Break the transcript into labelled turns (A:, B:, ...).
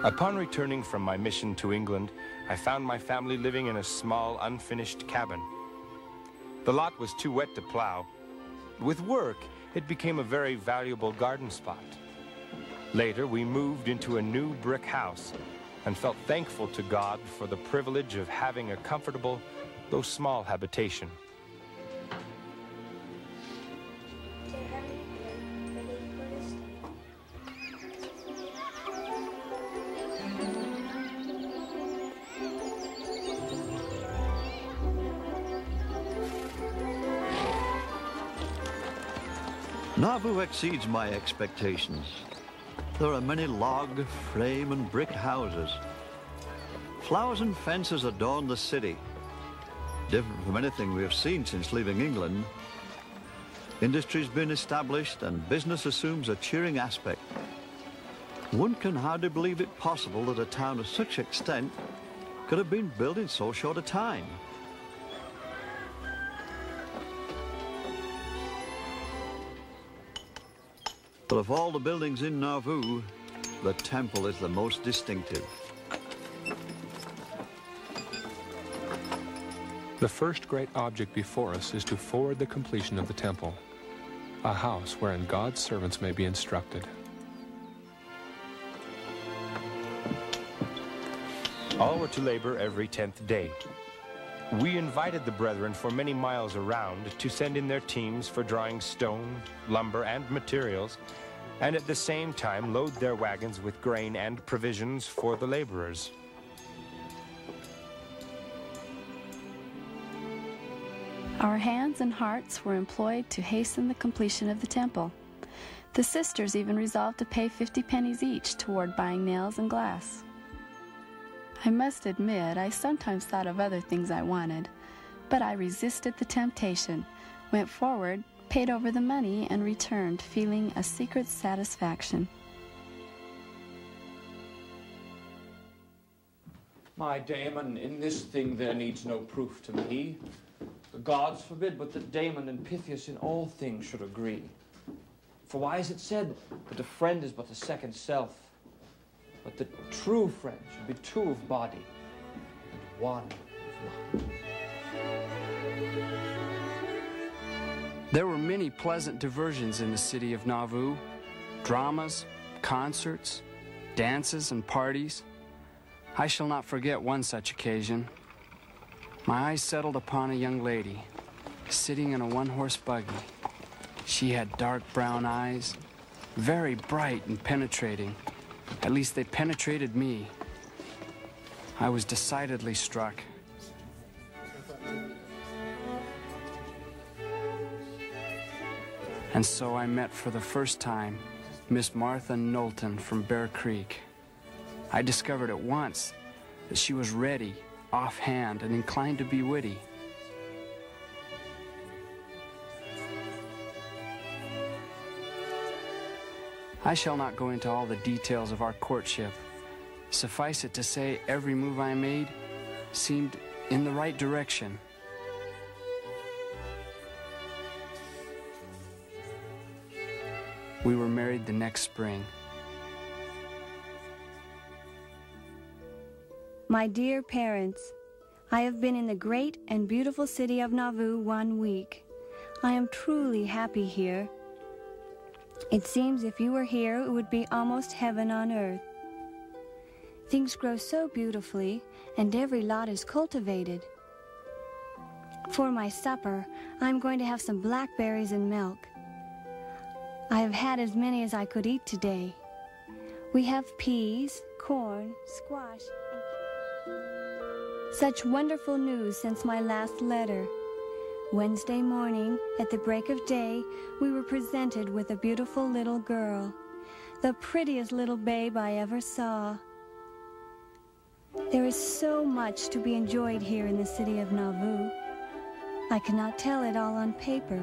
A: Upon returning from my mission to England, I found my family living in a small, unfinished cabin. The lot was too wet to plow. With work, it became a very valuable garden spot. Later, we moved into a new brick house and felt thankful to God for the privilege of having a comfortable, though small, habitation.
B: Nauvoo exceeds my expectations. There are many log, frame, and brick houses. Flowers and fences adorn the city, different from anything we have seen since leaving England. Industry's been established and business assumes a cheering aspect. One can hardly believe it possible that a town of such extent could have been built in so short a time. But of all the buildings in Nauvoo, the temple is the most distinctive.
C: The first great object before us is to forward the completion of the temple, a house wherein God's servants may be instructed.
A: All were to labor every 10th day. We invited the brethren for many miles around to send in their teams for drawing stone, lumber, and materials, and at the same time load their wagons with grain and provisions for the laborers.
D: Our hands and hearts were employed to hasten the completion of the temple. The sisters even resolved to pay 50 pennies each toward buying nails and glass. I must admit, I sometimes thought of other things I wanted, but I resisted the temptation, went forward, paid over the money, and returned feeling a secret satisfaction.
E: My Damon, in this thing there needs no proof to me. The gods forbid but that Damon and Pythias in all things should agree. For why is it said that a friend is but a second self? But the true friend should be two of body and one of mind.
F: There were many pleasant diversions in the city of Nauvoo. Dramas, concerts, dances, and parties. I shall not forget one such occasion. My eyes settled upon a young lady, sitting in a one-horse buggy. She had dark brown eyes, very bright and penetrating. At least they penetrated me. I was decidedly struck. And so I met for the first time Miss Martha Knowlton from Bear Creek. I discovered at once that she was ready, offhand, and inclined to be witty. I shall not go into all the details of our courtship. Suffice it to say, every move I made seemed in the right direction. We were married the next spring.
G: My dear parents, I have been in the great and beautiful city of Nauvoo 1 week. I am truly happy here. It seems if you were here, it would be almost heaven on earth. Things grow so beautifully, and every lot is cultivated. For my supper, I'm going to have some blackberries and milk. I have had as many as I could eat today. We have peas, corn, squash, and such wonderful news since my last letter. Wednesday morning, at the break of day, we were presented with a beautiful little girl, the prettiest little babe I ever saw. There is so much to be enjoyed here in the city of Nauvoo. I cannot tell it all on paper.